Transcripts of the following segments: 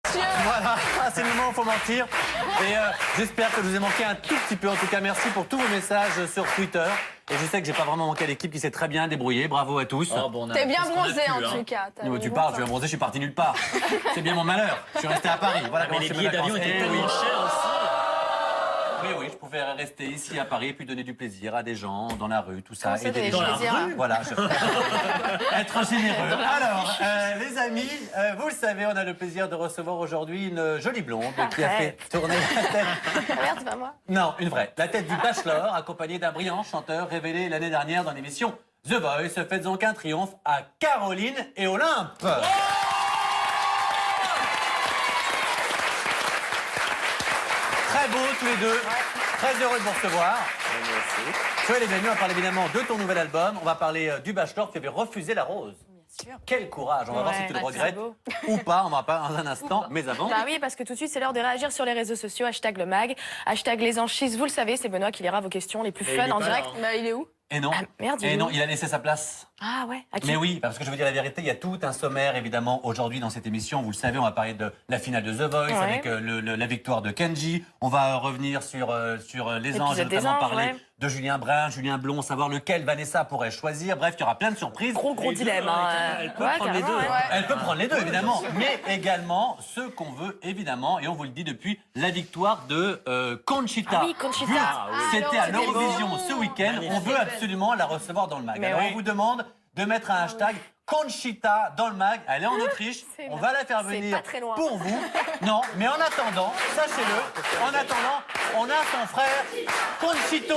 Voilà, c'est le moment où il faut mentir. Et j'espère que je vous ai manqué un tout petit peu. En tout cas, merci pour tous vos messages sur Twitter. Et je sais que j'ai pas vraiment manqué à l'équipe qui s'est très bien débrouillée. Bravo à tous. Oh, bon, T'es bien bronzé en tout cas. Tu parles, je suis bien bronzé, je suis parti nulle part. C'est bien mon malheur. Je suis resté à Paris. Voilà, mais les billets d'avion étaient tellement chers aussi. Oui, je pouvais rester ici à Paris et puis donner du plaisir à des gens dans la rue, tout ça. Comment ça, donner du plaisir ? Voilà. Être généreux. Alors, les amis, vous le savez, on a le plaisir de recevoir aujourd'hui une jolie blonde qui a fait tourner la tête. Merde, c'est pas moi. Non, une vraie. La tête du Bachelor, accompagnée d'un brillant chanteur révélé l'année dernière dans l'émission The Voice. Faites donc un triomphe à Caroline et Olympe. Très beaux tous les deux. Très heureux de vous recevoir. Soyez les bienvenus. On va parler évidemment de ton nouvel album. On va parler du Bachelor qui avait refusé la rose. Bien sûr. Quel courage. On va voir si tu le regrettes ou pas. On va pas dans un instant. Mais avant... Bah oui, parce que tout de suite, c'est l'heure de réagir sur les réseaux sociaux. Hashtag le mag, hashtag les anchisses. Vous le savez, c'est Benoît qui lira vos questions les plus fun en direct. Bah, il est où ? Et non. Ah, merde, Et non, il a laissé sa place. Ah ouais, à qui ? Mais oui, parce que je veux dire la vérité, il y a tout un sommaire évidemment aujourd'hui dans cette émission. Vous le savez, on va parler de la finale de The Voice avec la victoire de Kenji. On va revenir sur les anges, et notamment parler de Julien Brun, Julien Blond, savoir lequel Vanessa pourrait choisir. Bref, il y aura plein de surprises. Gros dilemme. Elle peut prendre les deux. Elle peut prendre les deux, évidemment. Mais également, ce qu'on veut, évidemment, et on vous le dit depuis, la victoire de Conchita. Ah oui, Conchita. C'était à c'était l'Eurovision beau. ce week-end. On veut absolument la recevoir dans le mag. Alors, on vous demande de mettre un hashtag Conchita dans le mag. Elle est en Autriche. On va la faire venir pas très loin. pour vous. Non, mais en attendant, sachez-le, en attendant, on a son frère Conchito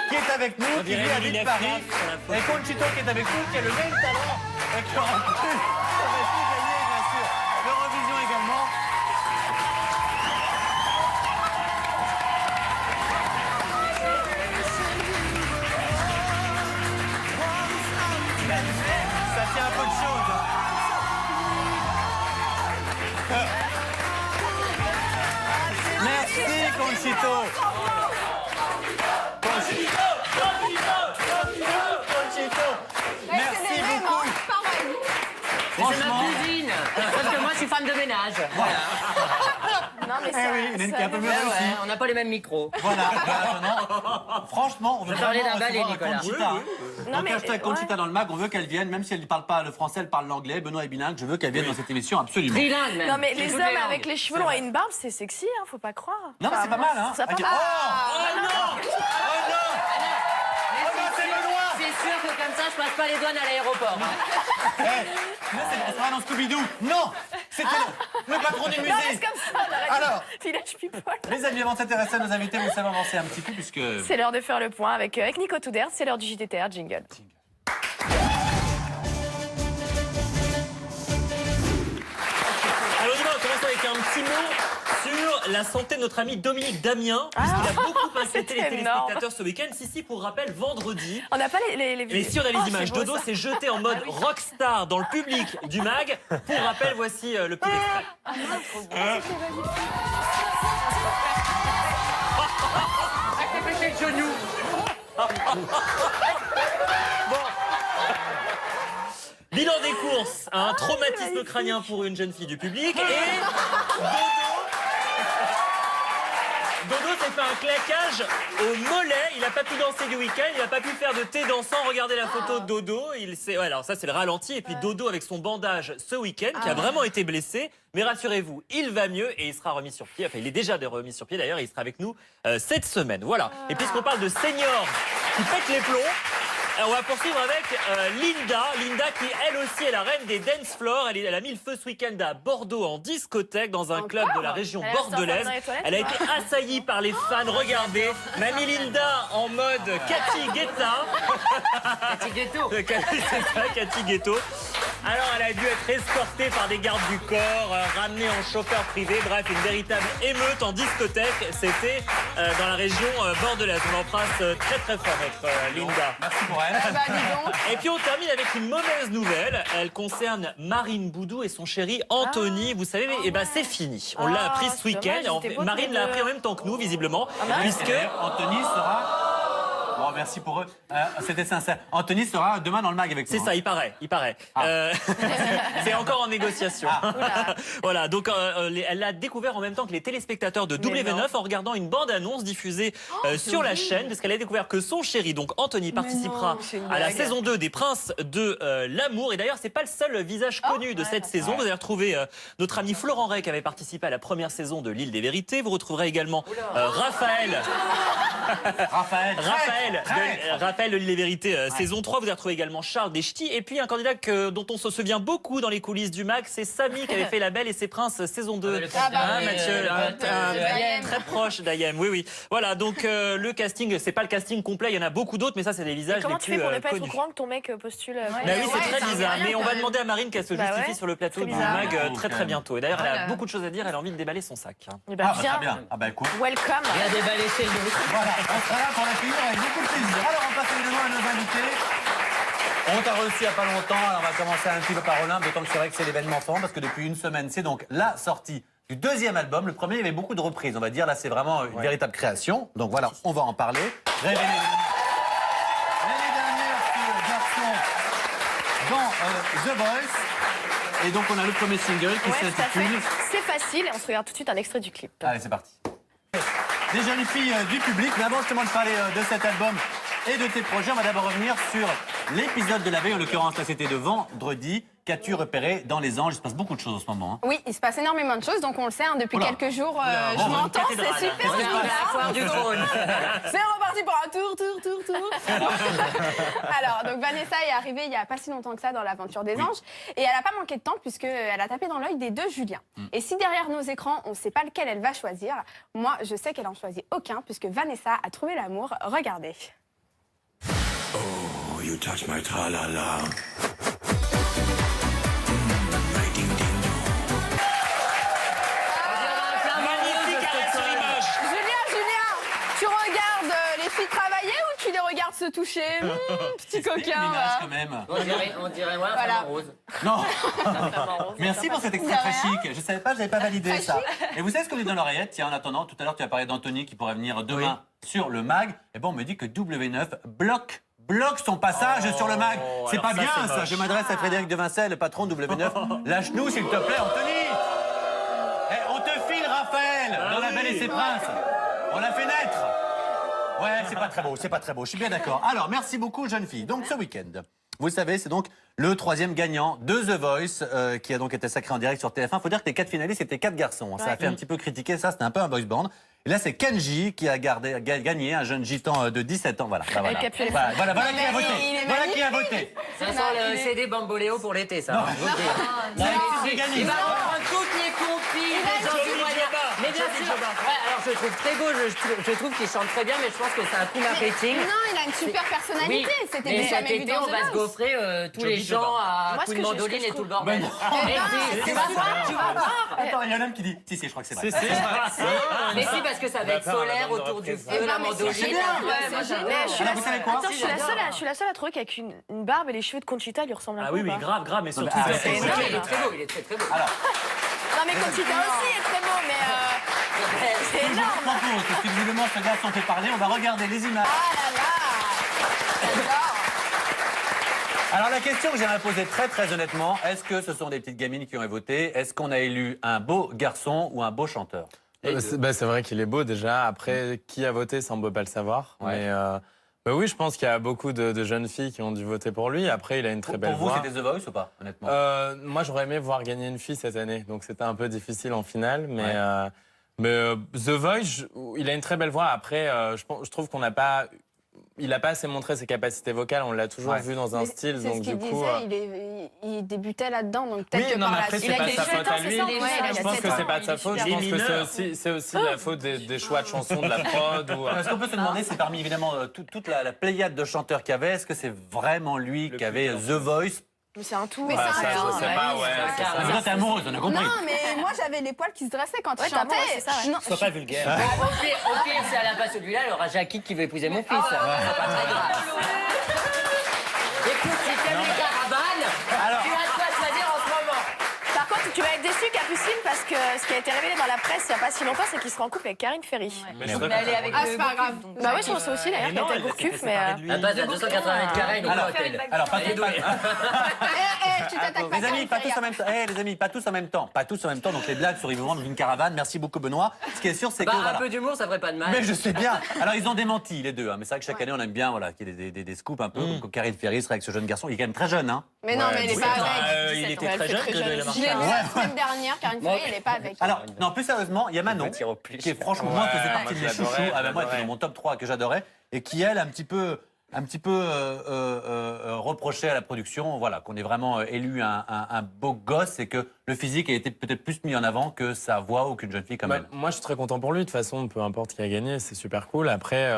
qui est avec nous, qui dirait vit à Lily Paris. Lafrance sur la Et Conchito qui est avec nous, qui a le même talent et qui aura pu gagner, bien sûr, l'Eurovision également. Ça tient un peu de choses. Merci Conchito. Conchito. Merci beaucoup. Franchement, cuisine. Parce que moi, je suis femme de ménage. Voilà. Non, mais Eh oui, il y en a une qui est un peu mieux Ouais, aussi. on n'a pas les mêmes micros. Voilà, maintenant, franchement, on veut parler vraiment d'un balai, recevoir Nicolas. Conchita. Non, Donc mais, hashtag Conchita dans le mag, on veut qu'elle vienne, même si elle ne parle pas le français, elle parle l'anglais. Benoît est bilingue, je veux qu'elle vienne dans cette émission, absolument. Trilingue, même. Non, mais C'est les toutes hommes langues. avec les cheveux longs et une barbe, c'est sexy, hein, faut pas croire. Non, mais c'est pas mal, hein. Ça Ok. passe. Oh non c'est Benoît. C'est sûr que comme ça, je passe pas les douanes à l'aéroport. Eh, là, on sera dans Scooby-Doo. Non, c'était le patron du musée. Non, laisse comme ça, là. Alors. Village People. Les amis, avant de s'intéresser à nos invités, vous savez avancer un petit peu puisque... C'est l'heure de faire le point avec Nico Toudert, c'est l'heure du JDTR, jingle. Alors, on commence avec un petit mot sur la santé de notre ami Dominique Damien, puisqu'il a beaucoup inquiété les c'est énorme. téléspectateurs ce week-end. Si, pour rappel, vendredi. On n'a pas les Et si on a les Oh, images, c'est beau, Dodo ça. s'est jeté en mode rockstar dans le public du mag. Pour rappel, voici le petit extrait. Bilan des courses, un traumatisme crânien pour une jeune fille du public et Dodo s'est fait un claquage au mollet. Il n'a pas pu danser du week-end, il n'a pas pu faire de thé dansant. Regardez la photo de Dodo. Ouais, alors ça c'est le ralenti et puis Dodo avec son bandage ce week-end qui a vraiment été blessé. Mais rassurez-vous, il va mieux et il sera remis sur pied. Enfin, il est déjà remis sur pied d'ailleurs. Il sera avec nous cette semaine. Voilà. Et puisqu'on parle de seniors qui pètent les plombs. On va poursuivre avec Linda. Linda qui, elle aussi, est la reine des dance floors. Elle a mis le feu ce week-end à Bordeaux en discothèque dans un club de la région Elle reste bordelaise. enfermée dans les toilettes, Elle a été assaillie par les fans. Regardez, Mamie Linda en mode Cathy Guetta. Petit ghetto. C'est ça, Cathy Ghetto. Alors, elle a dû être escortée par des gardes du corps, ramenée en chauffeur privé. Bref, une véritable émeute en discothèque. C'était dans la région bordelaise. On l'embrasse très très fort, notre Linda. Merci pour elle. Bah, dis donc. Et puis on termine avec une mauvaise nouvelle. Elle concerne Marine Boudou et son chéri Anthony. Vous savez, eh ben c'est fini. On l'a appris ce c'est week-end. dommage, c'était beau tous Marine les l'a deux. appris en même temps que nous, visiblement, puisque Anthony sera... Bon, merci pour eux. C'était sincère. Anthony sera demain dans le mag avec nous. C'est ça, il paraît. C'est encore en négociation. Voilà, donc elle l'a découvert en même temps que les téléspectateurs de W9 en regardant une bande-annonce diffusée sur la chaîne, parce qu'elle a découvert que son chéri, donc Anthony, participera à la saison 2 des Princes de l'amour. Et d'ailleurs, c'est pas le seul visage connu de cette saison. Vous allez retrouver notre ami Florent Ray qui avait participé à la première saison de l'Île des Vérités. Vous retrouverez également Raphaël de l'Île des Vérités, saison 3. Vous allez retrouver également Charles Deschty. Et puis un candidat dont on se souvient beaucoup dans les coulisses du MAC, c'est Samy qui avait fait La Belle et ses Princes saison 2. Mathieu, très proche d'Ayem. Oui. Voilà, donc le casting, c'est pas le casting complet, il y en a beaucoup d'autres, mais ça, c'est des visages les plus Comment tu fais pour ne pas être au connus. courant que ton mec postule Bah oui, c'est très bizarre. Mais on va demander à Marine qu'elle se justifie sur le plateau du MAG très bientôt. Et d'ailleurs, elle a beaucoup de choses à dire, elle a envie de déballer son sac. Très bien. Ah bah écoute. Welcome. Il a déballé chez nous. Voilà, on sera là pour l'accueillir avec beaucoup de plaisir. Alors, on passe évidemment à nos invités. On t'a reçu il n'y a pas longtemps, alors on va commencer un petit peu par Olympe, d'autant que c'est vrai que c'est l'événement fort, parce que depuis une semaine, c'est donc la sortie du deuxième album. Le premier, il y avait beaucoup de reprises, on va dire. Là, c'est vraiment une véritable création. Donc voilà, on va en parler. Révélez l'année dernière, ce garçon dans The Voice. Et donc, on a le premier single qui s'intitule... C'est facile, et on se regarde tout de suite un extrait du clip. Allez, c'est parti. Des jeunes filles du public. Mais avant justement de parler de cet album et de tes projets, on va d'abord revenir sur l'épisode de la veille. En l'occurrence, là, c'était de vendredi. Qu'as-tu repéré dans Les Anges? Il se passe beaucoup de choses en ce moment. Hein. Oui, il se passe énormément de choses, donc on le sait, depuis quelques jours, je m'entends, c'est super. C'est reparti pour un tour. Alors, donc Vanessa est arrivée il n'y a pas si longtemps que ça dans l'aventure des anges, et elle n'a pas manqué de temps puisqu'elle a tapé dans l'œil des deux Julien. Et si derrière nos écrans, on ne sait pas lequel elle va choisir, moi je sais qu'elle n'en choisit aucun puisque Vanessa a trouvé l'amour. Regardez. Oh, you touch my tra-la-la. Tu regardes les filles travailler ou tu les regardes se toucher? Petit coquin. Quand même. On dirait ouais, Voilà. un rose. Non. Merci pour cet extrait très chic. Je savais pas, je n'avais pas validé Très ça. Et vous savez ce qu'on dit dans l'oreillette? Tiens, en attendant, tout à l'heure, tu as parlé d'Anthony qui pourrait venir demain sur le MAG. Et bon, on me dit que W9 bloque son passage sur le MAG. C'est pas alors ça, bien, c'est ça. moche. Je m'adresse à Frédéric Devincel, le patron de W9. Lâche-nous, s'il te plaît, Anthony. On te file, Raphaël, dans La Belle et ses Princes. On l'a fait naître. Ouais, c'est pas très beau, je suis bien d'accord. Alors, merci beaucoup, jeune fille. Donc, ce week-end, vous le savez, c'est donc le troisième gagnant de The Voice, qui a donc été sacré en direct sur TF1. Il faut dire que les 4 finalistes étaient 4 garçons. Ça a fait un petit peu critiquer ça, c'était un peu un boys band. Et là, c'est Kenji qui a gagné, un jeune gitan de 17 ans. Voilà qui a voté. Voilà qui a voté. Ça sent le CD Bamboléo pour l'été, ça. C'est gagné. Il va reprendre toutes les compilles des gens du moyen. Mais bien sûr, alors je le trouve très beau, je trouve qu'il chante très bien, mais je pense que c'est un coup marketing. Non, il a une super personnalité. C'était mais jamais cet vu été, dans on The va se Voice. gaufrer tous les chants à coups de mandoline et tout le bordel. Tu vas voir, tu vas voir. Attends, il y a un homme qui dit si, je crois que c'est vrai. Mais si, parce que ça va être solaire autour du feu, la mandoline. Vous savez quoi? Attends, je suis la seule à trouver qu'avec une barbe et les cheveux de Conchita, il lui ressemble un peu. Ah oui, ou pas grave, mais surtout... Il est très beau, il est très beau. Alors, Non mais Conchita aussi est très beau, mais c'est je vous énorme. propose que visiblement ce garçon fait parler, on va regarder les images. Ah là là. J'adore. Alors la question que j'aimerais poser très honnêtement, est-ce que ce sont des petites gamines qui ont voté? Est-ce qu'on a élu un beau garçon ou un beau chanteur? C'est vrai qu'il est beau déjà. Après, qui a voté, ça on ne peut pas le savoir. Ouais. Mais oui, je pense qu'il y a beaucoup de jeunes filles qui ont dû voter pour lui. Après, il a une très belle voix. Pour vous, c'était The Voice ou pas, honnêtement? Moi, j'aurais aimé voir gagner une fille cette année. Donc c'était un peu difficile en finale. Mais, The Voice, il a une très belle voix. Après, je trouve qu'on n'a pas... Il n'a pas assez montré ses capacités vocales, on l'a toujours vu dans un style, donc du coup... Il débutait là-dedans, donc peut-être Oui, que non, par mais la après, suite... c'est pas sa faute à lui. Je pense que c'est pas de sa faute, je pense que mineur. c'est aussi la faute des choix de chansons, de la prod. Est-ce qu'on peut se demander si parmi évidemment toute la pléiade de chanteurs qu'il y avait, est-ce que c'est vraiment lui qui avait The Voice? Mais c'est un tout. Mais c'est un tout. Je sais pas, Mais toi, t'es amoureuse, on a compris. Non, mais moi j'avais les poils qui se dressaient quand il t'as chantait. moi, c'est ça, ouais. Non, Sois pas vulgaire. Au pire, si elle n'a pas celui-là, il y aura Jackie qui veut épouser mon fils. C'est pas très grave. Écoute, si t'aimes les caravanes, tu as de quoi choisir en ce moment. Par contre, tu vas être déçu, Capucine, parce que ce qui a été révélé dans la presse il n'y a pas si longtemps, c'est qu'il sera en couple avec Karine Ferry. Mais Mais elle est avec Ah, c'est pas grave. Bah oui, je pense aussi d'ailleurs qu'elle était avec Gourcuff, mais. Elle passe à 280 mètres carrés, donc l'hôtel. Alors, pas Elle est douée. Tu t'attaques pas les amis, pas tous en même temps. Les amis, pas tous en même temps. Pas tous en même temps. Donc les blagues sur Yves Montand dans une caravane. Merci beaucoup Benoît. Ce qui est sûr, c'est que Bah, un voilà. peu d'humour, ça ferait pas de mal. Mais je sais bien. Alors ils ont démenti les deux. Mais c'est vrai que chaque année on aime bien voilà qu'il y ait des scoops un peu. Donc Karine Ferry serait avec ce jeune garçon. Il est quand même très jeune, hein. Mais non, mais elle est pas avec. Il 17 était ans, très elle jeune fait que très de la jeune. Je l'ai marque. vu la semaine dernière, Karine Ferry, elle est pas avec. Alors non, plus sérieusement, il y a Manon qui est franchement moi faisait partie de mes chouchous. Ah ben moi c'était mon top 3 que j'adorais et qui elle un petit peu reproché à la production, voilà, qu'on ait vraiment élu un beau gosse et que le physique ait été peut-être plus mis en avant que sa voix ou qu'une jeune fille comme elle. Moi, je suis très content pour lui. De toute façon, peu importe qui a gagné, c'est super cool. Après,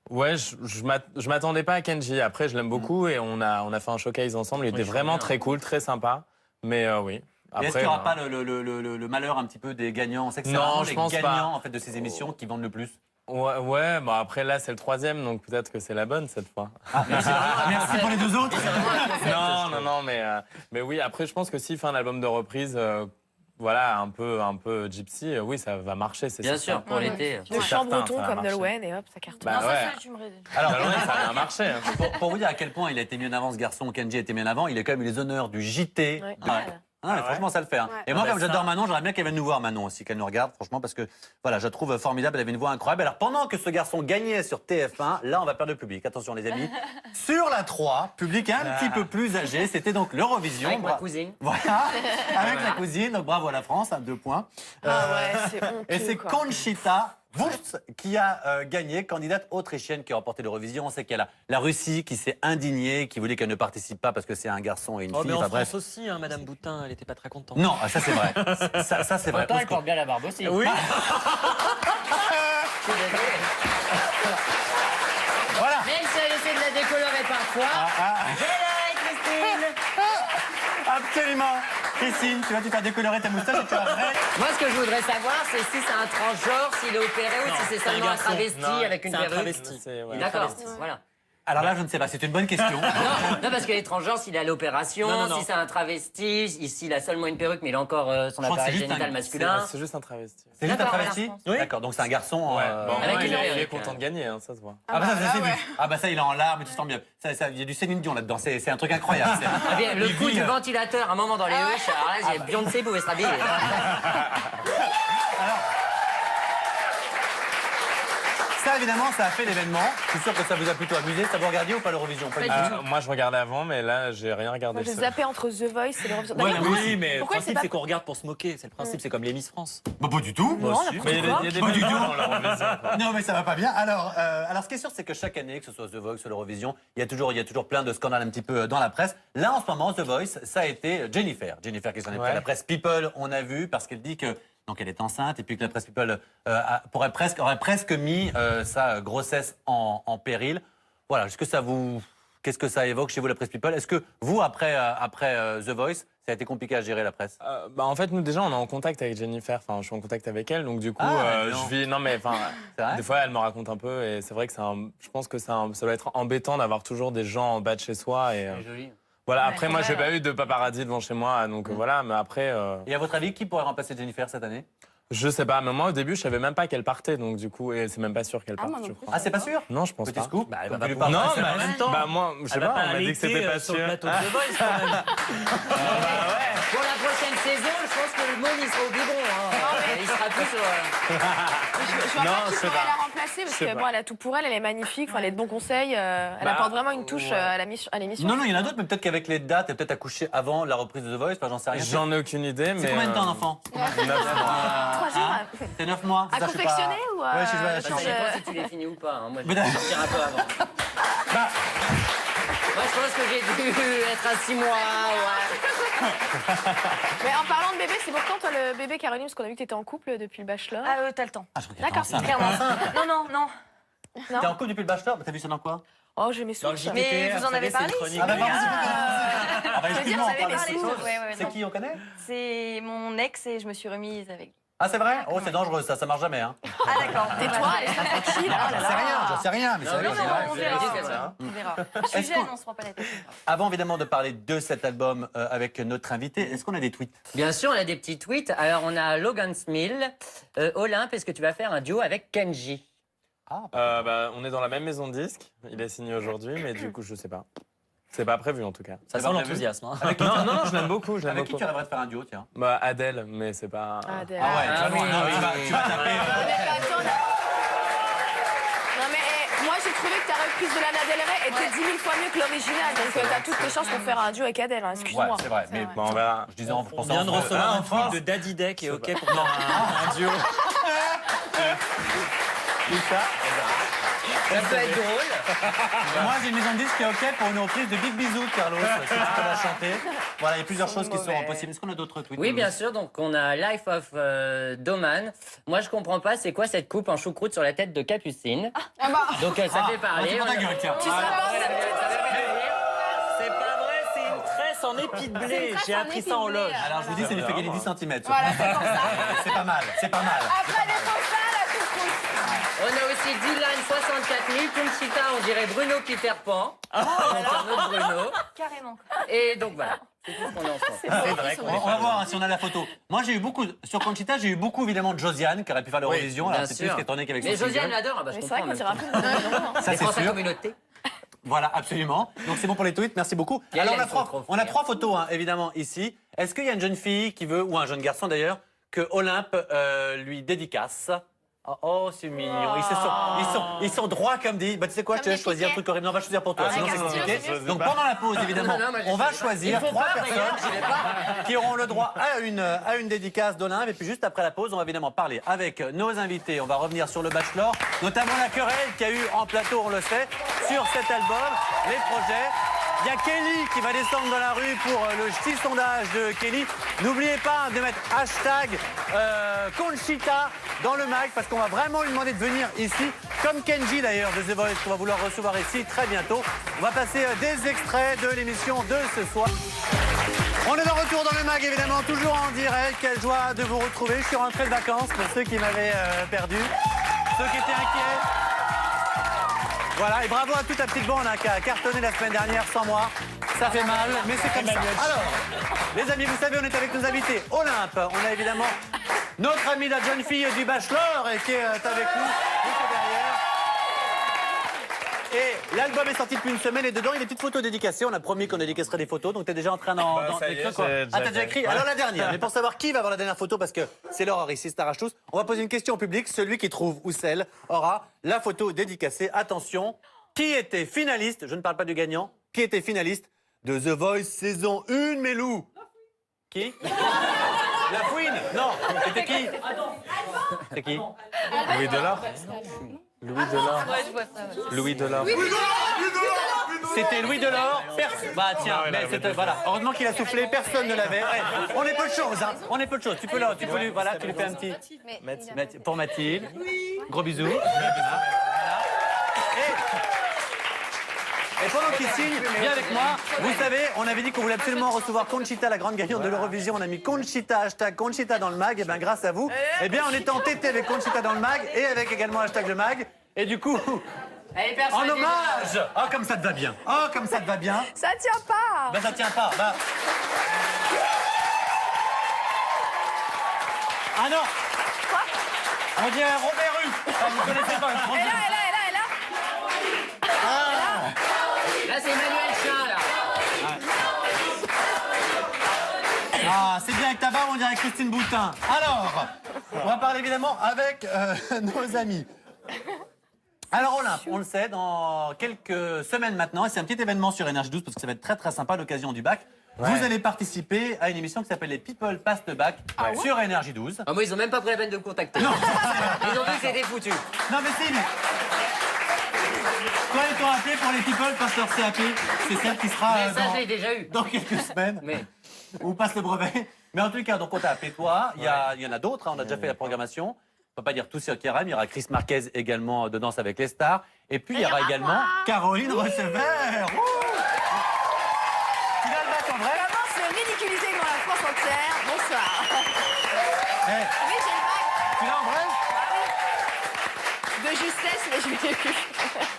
ouais, je m'attendais pas à Kenji. Après, je l'aime beaucoup et on a fait un showcase ensemble. Il était vraiment très cool, très sympa. Mais oui. Et est-ce qu'il n'y aura pas le malheur un petit peu des gagnants? On sait que c'est Non, vraiment je les pense gagnants pas. en fait, de ces émissions qui vendent le plus. Ouais, bon après là c'est le 3e, donc peut-être que c'est la bonne cette fois. Merci pour les deux autres. Non, mais oui, après je pense que s'il fait un album de reprise, voilà, un peu gypsy, oui, ça va marcher, c'est Bien certain. sûr, pour l'été. Le chant certain, breton ça va comme marcher. Nolwenn et hop, ça cartonne. Bah ouais. Alors, Nolwenn, ça a bien marché. Hein. pour vous dire à quel point il a été mis en avant ce garçon, Kenji a été mis en avant, il a quand même eu les honneurs du JT. Ouais. de- Ah, mais franchement, ça le fait. Hein. Ouais. Et moi, Ah bah comme j'adore ça. Manon, j'aimerais bien qu'elle vienne nous voir, Manon aussi, qu'elle nous regarde, franchement, parce que voilà, je la trouve formidable. Elle avait une voix incroyable. Alors, pendant que ce garçon gagnait sur TF1, là, on va perdre le public. Attention, les amis. Sur la 3, public un petit peu plus âgé, c'était donc l'Eurovision. Avec ma cousine. Voilà, avec la cousine. Donc, bravo à la France, à 2 points. Ah ouais, c'est honteux. Et c'est quoi. Conchita Wurst qui a gagné, candidate autrichienne qui a remporté l'Eurovision. On sait qu'il y a la Russie qui s'est indignée, qui voulait qu'elle ne participe pas parce que c'est un garçon et une Oh, fille. mais en Enfin, France bref. aussi, hein, Madame Boutin, elle était pas très contente. Non, ça c'est vrai. Ça c'est vrai. Pourtant, elle porte bien la barbe aussi. Oui. Voilà. Même si elle essaie de la décolorer parfois. Christine. Absolument. Christine, tu vas te faire décolorer ta moustache et tu arrêtes. Moi, ce que je voudrais savoir, c'est si c'est un transgenre, s'il est opéré ou si c'est seulement un garçon. travesti Non, avec une c'est un perruque. travesti. D'accord, voilà. Alors là, je ne sais pas, c'est une bonne question. Non, parce que les transgenres, s'il est à l'opération, Non. si c'est un travesti, s'il a seulement une perruque, mais il a encore son Je crois que appareil c'est juste génital un- masculin. C'est juste un travesti. C'est juste un D'accord, travesti voilà. D'accord, donc c'est un garçon. Ouais. Bon, Avec moi, une il est perruque. content de gagner, hein, ça se voit. Ah bah ça, bah c'est ouais. vu. Ah bah ça, il est en larmes et tu sens bien. Il y a du Céline Dion là-dedans, c'est un truc incroyable. Ah bien, le Il coup vit, du ventilateur, un moment dans les huches, alors là, j'ai Beyoncé pouvait se rhabiller. Ça, évidemment, ça a fait l'événement. Je suis sûr que ça vous a plutôt amusé. Ça vous regardiez ou pas l'Eurovision? Pas du tout. Moi je regardais avant, mais là j'ai rien regardé. Moi, j'ai seul. zappé entre The Voice et l'Eurovision. Ouais, D'ailleurs, oui, mais le pourquoi principe, c'est c'est pas- qu'on regarde pour se moquer. C'est le principe, c'est comme les Miss France. Bah, pas du tout. Non, aussi. Mais il y a des Pas du belles tout. dans l'Eurovision, quoi. Non, mais ça va pas bien. Alors, ce qui est sûr, c'est que chaque année, que ce soit The Voice ou l'Eurovision, il y a toujours plein de scandales un petit peu dans la presse. Là, en ce moment, The Voice, ça a été Jennifer. Jennifer qui s'en est pris à la presse People, on a vu, parce qu'elle dit que donc elle est enceinte et puis que la presse People aurait presque mis sa grossesse en péril. Voilà, qu'est-ce que ça évoque chez vous, la presse People? Est-ce que vous, après The Voice, ça a été compliqué à gérer la presse? Bah en fait nous déjà on est en contact avec Jennifer, enfin je suis en contact avec elle donc du coup non. C'est vrai des fois elle me raconte un peu et c'est vrai que je pense que ça doit être embêtant d'avoir toujours des gens en bas de chez soi et C'est joli. voilà après moi j'ai pas eu de paparazzi devant chez moi donc voilà mais après Et à votre avis, qui pourrait remplacer Jennifer cette année? je sais pas mais moi au début je savais même pas qu'elle partait donc du coup et c'est même pas sûr qu'elle parte moi non je plus. crois. Ah, c'est pas sûr? Non je pense Petit pas. scoop? Bah, elle Donc, va tu lui pas parles Non, pas, bah, en même temps. bah moi je sais Elle va pas, pas on m'a dit que allaiter, c'était pas sur le sûr. plateau de The Voice, quand même. Pour la prochaine saison, je pense que le monde il sera au biberon. Hein. Il sera plus sur. Je vois Non, pas qui je sais pourrait pas. la remplacer parce Je sais que pas. Bon, elle a tout pour elle, elle est magnifique, enfin, elle est de bons conseils, elle Bah, apporte vraiment une touche ouais. à l'émission. Non, il y en a d'autres, mais peut-être qu'avec les dates, elle peut-être accouché avant la reprise de The Voice, j'en sais rien. J'en ai aucune idée mais C'est combien de temps, l'enfant? 9 mois. 3 jours. C'est 9 mois. À ça, je sais pas. confectionner ou Ouais, je sais pas, Ça je sais dépend si tu les finis ou pas. Hein. Moi, je Mais vais d'accord. sortir un peu avant. Bah. Moi, je pense que j'ai dû être à 6 mois. Ouais. Mais en parlant de bébé, c'est pour quand toi le bébé Caroline, parce qu'on a vu que t'étais en couple depuis le Bachelor. Ah, t'as le temps. Ah, je crois qu'elle était D'accord, enceinte. Clairement. Non. T'es en couple depuis le Bachelor? T'as vu ça dans quoi? Oh, j'ai mes Dans le sources. Mais vous en avez parlé chronique. Ah bah de- pardon, c'est pas Ah bah Je veux dire, excuse-moi, vous avez on parle des de sources. sources. C'est qui, on connaît? C'est mon ex et je me suis remise avec lui. Ah, c'est vrai? Oh, c'est dangereux, ça marche jamais. Hein. Ah d'accord. Tais-toi, laisse pas tranquille. J'en sais rien, mais c'est vrai. Non, c'est vrai. on verra. On verra. Je suis Est-ce jeune, qu'on- on se prend pas la tête. Avant évidemment de parler de cet album avec notre invité, est-ce qu'on a des tweets? Bien sûr, on a des petits tweets. Alors, on a Logan Smith. Olympe, est-ce que tu vas faire un duo avec Kenji? On est dans la même maison de disques. Il est signé aujourd'hui, mais du coup, je sais pas. C'est pas prévu en tout cas. Ça sent l'enthousiasme. Hein. Non, je l'aime beaucoup. Avec qui tu rêverais de faire un duo, tiens? Bah, Adèle, mais c'est pas. Adèle. Ah ouais, tu vas oui, loin. Non, oui, tu vas taper. Attends, non mais moi j'ai trouvé que ta reprise de Lana Del Rey était 10 000 fois mieux que l'original. Donc t'as toutes les chances pour faire un duo avec Adèle, hein, Ouais, excuse-moi. c'est vrai. Mais Bon, on verra. je disais en On pensant vient de en recevoir un France. tweet de Daddy Day qui est OK pour faire un duo. Ça peut être drôle. Moi, j'ai une maison de disques qui est OK pour une reprise de Big Bisou, Carlos, si tu peux la chanter. Voilà, il y a plusieurs choses qui sont possibles. Est-ce qu'on a d'autres tweets? Oui, bien sûr. Donc, on a Life of Doman. Moi, je comprends pas, c'est quoi cette coupe en choucroute sur la tête de Capucine? Ah bah, Donc, ça fait parler. Tu prends ta gueule, tiens. Tu seras pas C'est pas vrai, c'est une tresse en épi de blé. tresse J'ai en appris épi ça de en blé, loge. Alors, je vous dis, c'est lui fait gagner 10 cm. voilà, c'est pour ça. C'est pas mal, c'est pas mal. Après les ça, la choucroute. On a aussi Dylan 64 000. Conchita, on dirait Bruno Peter Pan. Donc, un autre Bruno. Carrément. Et donc, voilà. C'est tout ce qu'on a en ce moment. C'est vrai qu'on On va voir hein, si on a la photo. Moi, j'ai eu beaucoup, sur Conchita, j'ai eu beaucoup évidemment de Josiane qui aurait pu faire l'Eurovision. Bien Alors, c'est plus sûr. qui est tourné qu'avec son Mais Josiane single. l'adore. Ah bah, je Mais c'est comprends. vrai qu'on en dirait même un temps. peu de nom. Ça, Les c'est Français sûr. communauté. Voilà, absolument. Donc, c'est bon pour les tweets. Merci beaucoup. Et Alors, elle on a aime trois, son on a trois photos, hein, évidemment, ici. Est-ce qu'il y a une jeune fille qui veut, ou un jeune garçon d'ailleurs, que Olympe lui dédicace? Oh, c'est mignon. Ils sont droits comme dit. Bah, tu sais quoi, je te Comme laisse des choisir un tickets. truc horrible. Non, on va choisir pour toi. Ah, sinon, non, c'est non, compliqué. non, je sais Donc, pas. pendant la pause, évidemment, Non, non, mais on va je- choisir Il faut trois pas, regarde, personnes j'y vais pas. qui auront le droit à une dédicace d'Olympe. Et puis, juste après la pause, on va évidemment parler avec nos invités. On va revenir sur le Bachelor, notamment la querelle qu'il y a eu en plateau, on le sait, sur cet album, les projets. Il y a Kelly qui va descendre dans la rue pour le petit sondage de Kelly. N'oubliez pas de mettre hashtag Conchita dans le mag parce qu'on va vraiment lui demander de venir ici, comme Kenji d'ailleurs de The Voice qu'on va vouloir recevoir ici très bientôt. On va passer des extraits de l'émission de ce soir. On est de retour dans le mag évidemment, toujours en direct. Quelle joie de vous retrouver. Je suis rentré de vacances pour ceux qui m'avaient perdu, ceux qui étaient inquiets. Voilà, et bravo à toute la petite bande qui a cartonné la semaine dernière sans moi. Ça fait mal, mais c'est comme ça. Alors, les amis, vous savez, on est avec nos invités Olympe. On a évidemment notre amie, la jeune fille du Bachelor, et qui est avec nous, juste derrière. Et l'album est sorti depuis une semaine et dedans, il y a des petites photos dédicacées. On a promis qu'on dédicacerait des photos, donc tu es déjà en train ça y est, d'écrire quoi? j'ai Ah, t'as déjà déjà fait. écrit? Alors la dernière, mais pour savoir qui va avoir la dernière photo, parce que c'est l'horreur ici, c'est arrache tous, on va poser une question au public. Celui qui trouve ou celle aura la photo dédicacée. Attention, qui était finaliste, je ne parle pas du gagnant, qui était finaliste de The Voice saison 1, Mélou? Qui? La Fouine? Non, c'était qui? C'est qui? Louis Delors. Louis Delors. Ouais, je vois ça. Ouais. Louis Delors. C'était Louis Delors. Bah tiens, Non, il mais avait c'était déjà. voilà. Heureusement qu'il a soufflé, personne ne l'avait. Ouais. On est peu de choses, hein. On est peu de choses. Tu peux là, tu peux lui, voilà, tu lui fais un petit. Pour Mathilde. Gros bisous. Voilà. Et pendant qu'il signe, viens avec moi. Vous savez, on avait dit qu'on voulait absolument recevoir Conchita, la grande gagnante de l'Eurovision. On a mis Conchita, hashtag Conchita dans le mag. Et bien, grâce à vous, eh bien, on est entêté avec Conchita dans le mag et avec également hashtag le mag. Et du coup, Elle est en persuadée. hommage. Oh, comme ça te va bien. Oh, comme ça te va bien. Ça tient pas. Bah, ça tient pas. Bah. Ah non. On dirait Robert Hue. Ah, vous connaissez pas. Et là. Là, c'est Emmanuel Chin, là. Ah, c'est bien avec ta barbe, on dirait Christine Boutin. Alors, on va parler évidemment avec nos amis. Alors Olympe, on le sait, dans quelques semaines maintenant, et c'est un petit événement sur Énergie 12 parce que ça va être très très sympa à l'occasion du bac. Ouais. Vous allez participer à une émission qui s'appelle les People Pass le bac sur Énergie 12. Ah, moi, ils ont même pas pris la peine de me contacter. Ils ont vu que c'était foutu. Non mais c'est lui. Toi, ils t'ont appelé pour les People Pass leur CAP. C'est celle qui sera Mais ça, je l'ai déjà eu. dans quelques semaines. Mais Ou passe le brevet. Mais en tout cas, donc on t'a appelé toi. Il y en a d'autres, hein, on a déjà fait la programmation. On ne peut pas dire tout sur Kieran. Il y aura Chris Marquez également de Danse avec les stars. Et puis il y aura également Caroline Recevert. Tu vas le battre en vrai? Comment se ridiculiser devant la France entière? Bonsoir. Eh, Oui, j'ai le Tu l'as en vrai? De justesse, mais je l'ai vu.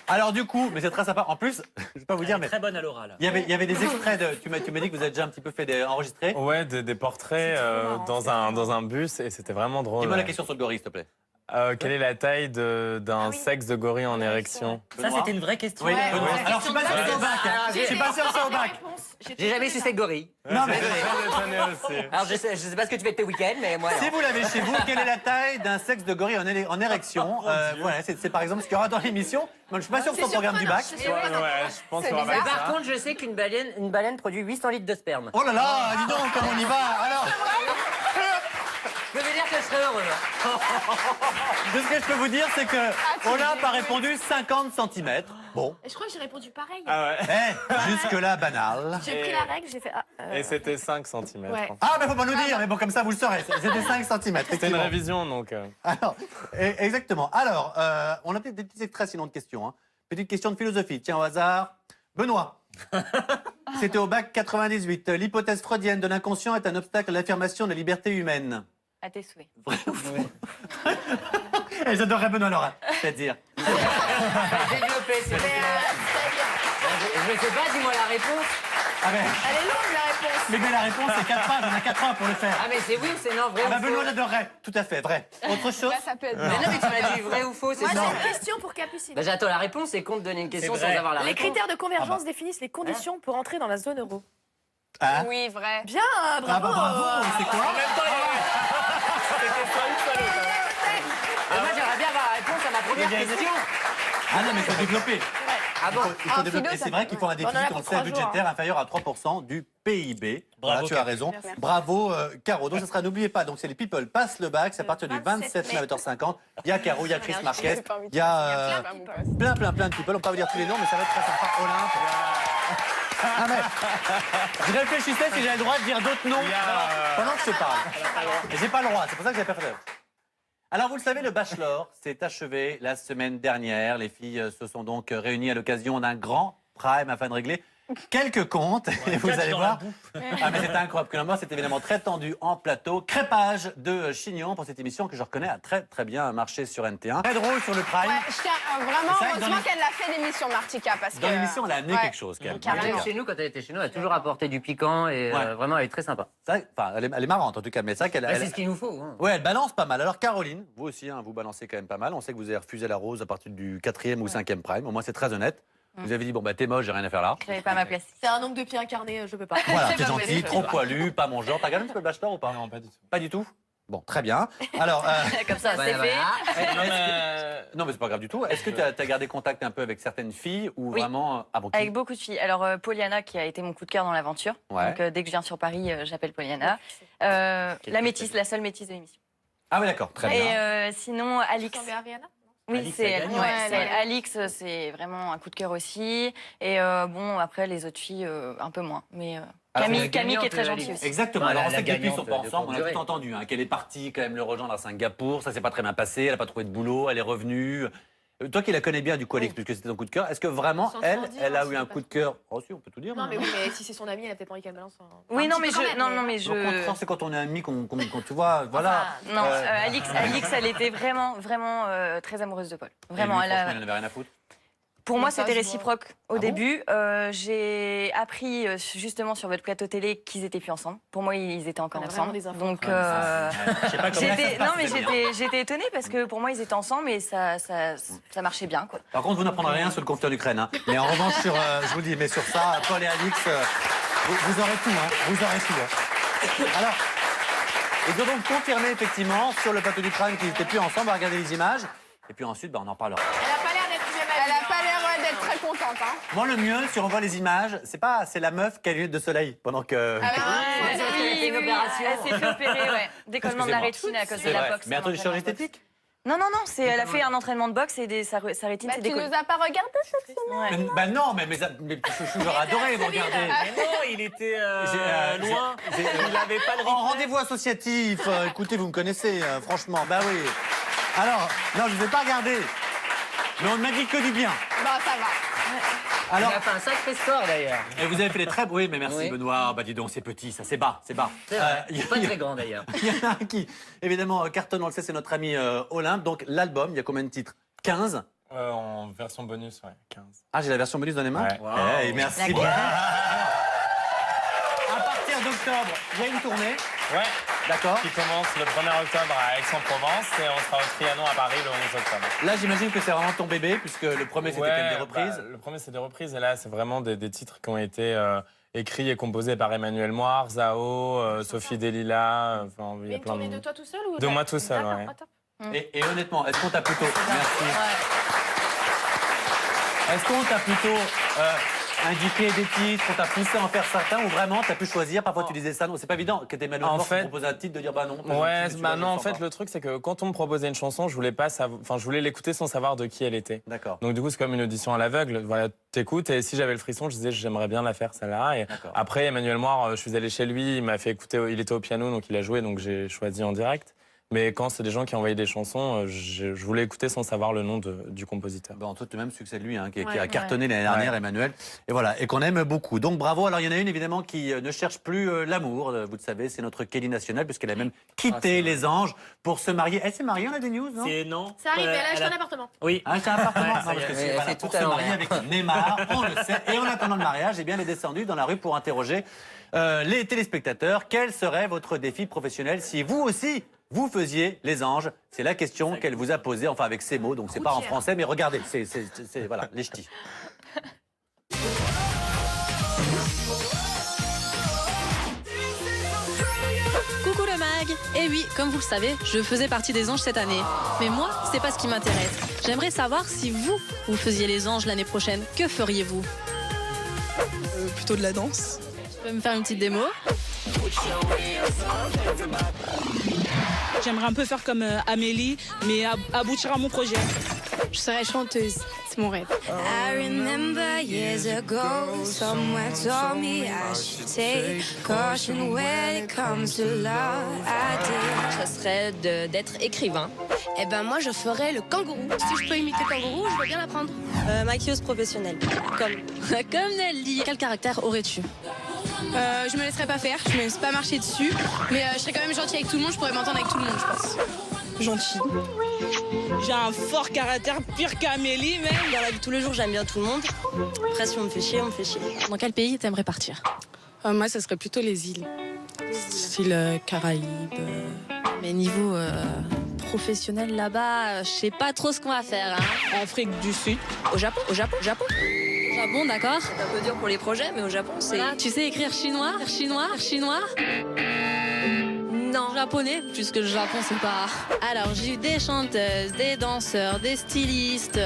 Alors du coup, mais c'est très sympa. En plus, je vais pas vous dire, mais Très bonne à l'oral. il y avait des extraits de. Tu m'as dit que vous avez déjà un petit peu fait enregistrer. Ouais, des portraits dans un bus et c'était vraiment drôle. Dis-moi la question sur le gorille, s'il te plaît. Quelle est la taille d'un sexe de gorille en érection? Ça, c'était une vraie question. Oui, Ouais, Benoît. ouais. Alors je suis pas sûr que c'est au bac. Je suis pas sûr que c'est au bac. J'ai jamais sucé de gorille. Non mais. Très étonné aussi. Alors je sais pas ce que tu fais de tes week-ends, mais moi. Si non. vous l'avez chez vous, quelle est la taille d'un sexe de gorille en érection? Voilà, c'est par exemple ce qu'il y aura dans l'émission. Moi, je suis pas sûr que c'est au programme du bac. Ouais, je pense C'est qu'on va bizarre. mettre Par ça. contre, je sais qu'une baleine produit 800 litres de sperme. Oh là là, dis donc, comme on y va. Alors, Je peux vous dire que je serais heureux. de ce que je peux vous dire, c'est que Olympe a répondu 50 cm. Bon, Je crois que j'ai répondu pareil. Ah ouais. jusque-là, banal. J'ai pris la règle, j'ai fait. Et c'était 5 cm. Ouais. Ah, mais faut pas nous dire, mais bon, comme ça, vous le saurez. C'était 5 cm, C'était une effectivement. révision, donc... Alors, exactement. Alors, on a peut-être des petits extraits sinon de questions. Hein. Petite question de philosophie. Tiens, au hasard. Benoît. C'était au bac 98. L'hypothèse freudienne de l'inconscient est un obstacle à l'affirmation de la liberté humaine. À tes souhaits. Et j'adorerais Benoît Laurent, c'est-à-dire. Développé, c'est Je sais pas, dis-moi la réponse. Ah, mais, Elle est longue la réponse. mais la réponse, c'est 4 pages. On a 4 ans pour le faire. Ah, mais c'est oui ou c'est non, vrai Ah, bah, ou faux? Benoît l'adorerait. Tout à fait, vrai. Autre chose? Là, ça peut être Mais non, mais tu m'as dit vrai ou faux, c'est Moi, ça. j'ai une question pour Capucine. Bah, j'attends la réponse, c'est con de donner une question C'est sans vrai. avoir la Les réponse. critères de convergence définissent les conditions pour entrer dans la zone euro. Hein? Oui, vrai. Bien, Ah, bravo. bah, bravo, c'est quoi? En même temps, c'était soit une, soit l'autre. Ah, moi, j'aimerais bien avoir la réponse à ma première bien, question. Ah non, mais il faut développer. Ah bon? Il faut En développer. philo, Et ça c'est vrai peut- qu'il faut un On en a déficit, on pour le sait, 3 jours, budgétaire inférieur à 3% du PIB. Voilà, Bravo, tu as raison. Merci. Bravo, Caro. Donc, ça sera, n'oubliez pas, donc c'est les People passent le bac, c'est à partir du 27 mai à 8h50. Il y a Caro, il y a Chris Marquez, j'ai pas envie de il y a faire ça. plein de people. On peut pas vous dire tous les noms, mais ça va être très sympa. Olympe. Ah, mais je réfléchissais si j'avais le droit de dire d'autres noms pendant que je te parle. Et j'ai pas le droit, c'est pour ça que j'ai pas fait. Alors, vous le savez, le Bachelor s'est achevé la semaine dernière. Les filles se sont donc réunies à l'occasion d'un grand prime afin de régler quelques comptes. Et vous allez voir. Ah, mais c'était incroyable. Que moi, c'était évidemment très tendu en plateau. Crépage de chignon pour cette émission que je reconnais a très, très bien marché sur NT1. Très drôle sur le prime. Ouais, je tiens vraiment, C'est vrai que dans heureusement les- qu'elle l'a fait l'émission, Martika, parce que... Dans l'émission, elle a amené ouais. quelque chose, quand même. Carrément. Même chez nous, quand elle était chez nous, elle a toujours apporté du piquant et Ouais. vraiment, elle est très sympa. C'est vrai- Enfin, elle est marrante, en tout cas. Mais c'est vrai qu'elle... Bah, elle- c'est ce qu'il nous faut. Hein. Ouais, elle balance pas mal. Alors Caroline, vous aussi, hein, vous balancez quand même pas mal. On sait que vous avez refusé la rose à partir du 4e ou 5e prime. Au moins, c'est très honnête. Vous avez dit, bon, bah t'es moche, j'ai rien à faire là. J'avais pas ma place. C'est un nombre de pieds incarné, je peux pas. Voilà, t'es pas gentil, possible. trop poilu, pas mon genre. T'as regardé un petit peu le Bachelor ou pas? Non, pas du tout. Pas du tout. Bon, très bien. Alors, Comme ça, c'est fait. non, mais c'est pas grave du tout. Est-ce que tu as gardé contact un peu avec certaines filles ou Oui. vraiment... Ah bon, qui Avec beaucoup de filles. Alors, Poliana, qui a été mon coup de cœur dans l'aventure. Ouais. Donc, dès que je viens sur Paris, j'appelle Poliana. La métisse, la seule métisse de l'émission. Ah oui, d'accord, très Et bien. sinon, Alix. Ressemblait à Rihanna. Oui, Alix, c'est elle elle. gagne, Ouais, ouais, c'est ouais. Alix, c'est vraiment un coup de cœur aussi. Et bon, après, les autres filles, un peu moins. Mais Ah, Camille, la Camille qui est gagnante, très Alix. gentille aussi. Exactement. Voilà, Alors, on la sait que depuis, ils sont gagnante pas de ensemble. On a Courte tout entendu, hein, qu'elle est partie quand même le rejoindre à Singapour. Ça s'est pas très bien passé. Elle a pas trouvé de boulot. Elle est revenue. Toi qui la connais bien, du coup, Alix, puisque c'était ton coup de cœur, est-ce que vraiment, Sans elle, trop dire, elle a hein, eu c'est un pas coup de cœur? Oh, si, on peut tout dire. Non, hein. mais oui, mais si c'est son ami, elle a peut-être pas envie qu'elle balance. Oui, un non, petit mais peu quand je. même, Non, non, mais Au contraire, je. c'est quand on est amis qu'on, tu vois, voilà. Non, Alix, elle était vraiment, vraiment très amoureuse de Paul. Vraiment, Et lui, elle franchement, a. il en avait rien à foutre. Pour moi, Ça, c'était je vois. réciproque au bon début. J'ai appris justement sur votre plateau télé qu'ils étaient plus ensemble. Pour moi, ils étaient encore Oh, ensemble. vraiment des infos. Donc, Je sais pas comment ça se j'étais, passe, non, mais c'est j'étais étonnée parce que pour moi, ils étaient ensemble et ça marchait bien, quoi. Par contre, vous n'apprendrez rien sur le conflit en Ukraine. Hein. Mais en revanche, sur, je vous le dis, mais sur ça, Paul et Alix, vous aurez tout. Hein. Vous aurez tout. Hein. Alors, ils ont donc confirmé effectivement sur le plateau du Prime qu'ils n'étaient plus ensemble. On va regarder les images. Et puis ensuite, bah, on en parlera. Elle a pas l'air d'être bien Elle a pas l'air d'être très contente, hein. Moi, le mieux, si on revoit les images, c'est la meuf qui a les lunettes de soleil pendant que. Avec- elle a fait une opération. Elle s'est fait opérer, ouais. Décollement de la Excusez-moi. rétine à cause de C'est la vrai. boxe. Mais un truc de chirurgie esthétique? Non, elle a fait un entraînement de boxe et sa rétine Bah, s'est tu décollée. nous as pas regardé cette semaine? Ouais. Bah non, mais j'aurais adoré vous regarder. Mais non, il était loin. j'ai- Il avait pas le En rythme. rendez-vous associatif, écoutez, vous me connaissez, franchement, bah oui. Alors, non, je ne vais pas regarder. Mais on ne m'a dit que du bien. Bon, ça va. Alors, Il a fait un sacré score d'ailleurs. et vous avez fait des très... Oui, mais merci Oui. Benoît. Bah dis donc, c'est petit, ça, c'est bas, c'est bas. C'est vrai. il y a- Pas très grand d'ailleurs. Il y en a un qui, évidemment, cartonne, on le sait, c'est notre ami Olympe. Donc l'album, il y a combien de titres? 15. En version bonus, ouais, 15. Ah, j'ai la version bonus dans les mains. Ouais. Ok, merci. La guerre. À partir d'octobre, il y a une tournée. Ouais, D'accord. qui commence le 1er octobre à Aix-en-Provence et on sera au Trianon à Paris le 11 octobre. Là, j'imagine que c'est vraiment ton bébé, puisque le premier, c'était quand même des reprises. bah, le premier, c'est des reprises et là, c'est vraiment des titres qui ont été écrits et composés par Emmanuel Moir, Zao, Sophie Delila. Enfin, il y a Une plein tournée de toi tout seul ou De moi tout seul, D'accord, ouais. oh, top. Et honnêtement, est-ce qu'on t'a plutôt... Merci. Est-ce qu'on t'a plutôt indiqué des titres, on t'a poussé à en faire certains, ou vraiment t'as pu choisir? Parfois tu disais ça, non, c'est pas évident. Que Emmanuel En Moir fait- te propose un titre, de dire bah non. pas Ouais, gentil, mais bah tu non, vois, en je fait, sens pas. le truc, c'est que quand on me proposait une chanson, je voulais pas enfin, je voulais l'écouter sans savoir de qui elle était. D'accord. Donc, du coup, c'est comme une audition à l'aveugle. Voilà, t'écoutes, et si j'avais le frisson, je disais, j'aimerais bien la faire, celle-là. Et D'accord. après, Emmanuel Moir, je suis allé chez lui, il m'a fait écouter, il était au piano, donc il a joué, donc j'ai choisi en direct. Mais quand c'est des gens qui envoyaient des chansons, je voulais écouter sans savoir le nom du compositeur. Bah, en tout le même succès de lui, hein, qui a Ouais, cartonné l'année dernière, Ouais. Emmanuel. Et voilà, et qu'on aime beaucoup. Donc bravo. Alors il y en a une évidemment qui ne cherche plus l'amour. Vous le savez, c'est notre Kelly National, puisqu'elle a même quitté les Anges pour se marier. Elle s'est mariée, on a des news, non? C'est non. Ça arrive, elle a acheté elle un appartement. Oui. Ah, c'est un appartement. Ouais, Non, ça parce y est. que Elle c'est, voilà, fait pour tout à se marier l'envers. avec Neymar, on le sait. Et en attendant le mariage, eh bien, elle est descendue dans la rue pour interroger les téléspectateurs. Quel serait votre défi professionnel si vous aussi vous faisiez les Anges? C'est la question qu'elle vous a posée, enfin avec ces mots. Donc c'est pas en français, mais regardez, c'est voilà, les ch'tis. Coucou le mag. Et oui, comme vous le savez, je faisais partie des anges cette année. Mais moi, c'est pas ce qui m'intéresse. J'aimerais savoir si vous faisiez les anges l'année prochaine. Que feriez-vous? Plutôt de la danse. Tu peux me faire une petite démo? J'aimerais un peu faire comme Amélie, mais aboutir à mon projet. Je serais chanteuse, c'est mon rêve. I remember years ago, someone told me I should take caution when it comes to love. I did. Ça serait d'être écrivain. Eh ben moi je ferais le kangourou. Si je peux imiter le kangourou, je veux bien l'apprendre. Maquilleuse professionnelle. Comme Nelly. Quel caractère aurais-tu? Je me laisserais pas faire, je me laisse pas marcher dessus, mais je serais quand même gentille avec tout le monde, je pourrais m'entendre avec tout le monde, je pense. Gentil. J'ai un fort caractère, pire qu'Amélie même. Dans la vie de tous les jours, j'aime bien tout le monde. Après, si on me fait chier, on me fait chier. Dans quel pays t'aimerais partir? Moi, ça serait plutôt les îles. Style Caraïbes. Mais niveau professionnel là-bas, je sais pas trop ce qu'on va faire. Hein. Afrique du Sud. Au Japon, Japon, d'accord. C'est un peu dur pour les projets, mais au Japon, c'est... Voilà, tu sais écrire chinois? Non. Japonais, puisque le Japon, c'est pas... Alors, j'ai eu des chanteuses, des danseurs, des stylistes,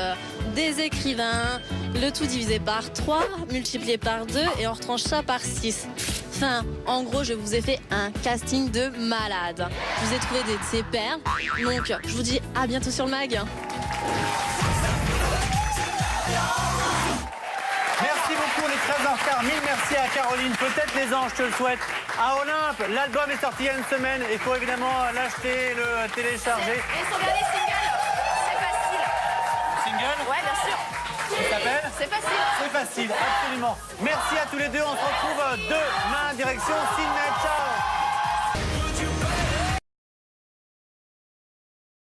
des écrivains, le tout divisé par 3, multiplié par 2, et on retranche ça par 6. Enfin, en gros, je vous ai fait un casting de malade. Je vous ai trouvé de ces perles, donc je vous dis à bientôt sur le mag. Merci beaucoup, on est très en retard. Mille merci à Caroline. Peut-être les Anges, je te le souhaite. À Olympe, l'album est sorti il y a une semaine. Il faut évidemment l'acheter, le télécharger. Et son dernier single, c'est facile. Single? Ouais, bien sûr. Il s'appelle? C'est facile. C'est facile, absolument. Merci à tous les deux. On se retrouve demain, direction Sydney. Ciao!